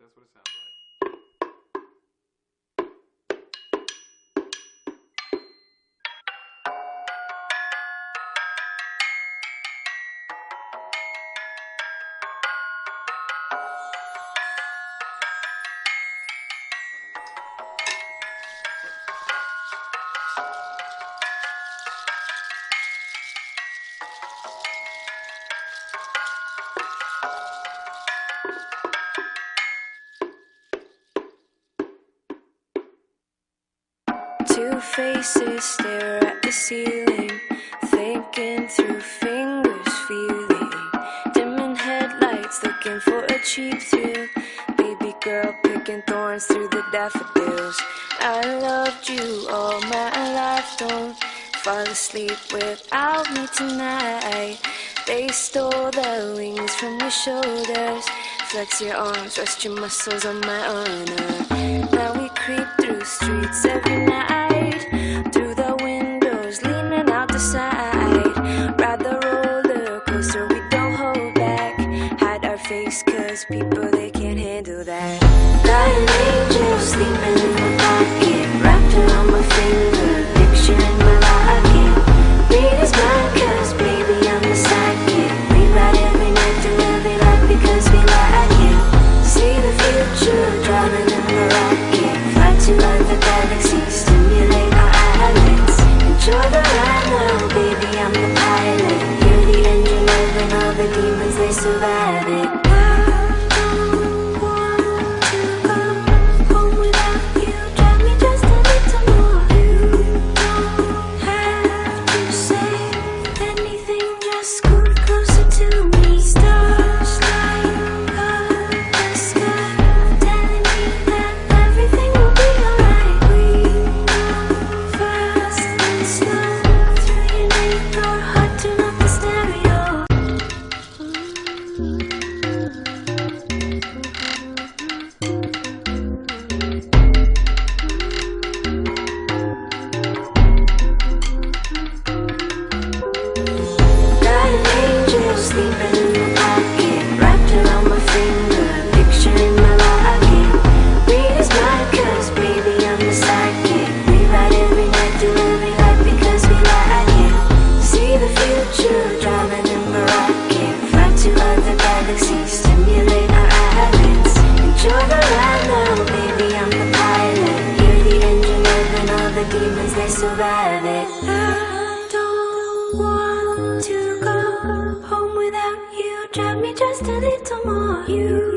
That's what it sounds like. Two faces stare at the ceiling, thinking through fingers, feeling dimming headlights, looking for a cheap thrill. Baby girl picking thorns through the daffodils. I loved you all my life, don't fall asleep without me tonight. They stole the wings from your shoulders. Flex your arms, rest your muscles on my honor. Now we creep through streets every night, through the windows, leaning out the side. Ride the roller coaster, we don't hold back. Hide our face, cause people, they can't handle that. Dying angel sleeping in my pocket, wrapped around my finger, picture in my locket. Read his mind, cause baby, I'm the sidekick. We ride every night through every light because we like it. See the future, driving in the rocket. Fly to other galaxies, stimulate our eyelids. Enjoy the ride now, baby, I'm the pilot. You're the engine and all the demons, they survive it. Sleeping in my pocket, wrapped around my finger, picture in my locket. Read his mind, cause baby, I'm the sidekick. We ride every night through every light because we like it. See the future, driving in the rocket. Fly to other galaxies, stimulate our eyelids. Enjoy the ride now, baby, I'm the pilot. You're the engine and all the demons, they survive it. I don't want to go home without you. Drive me just a little more. You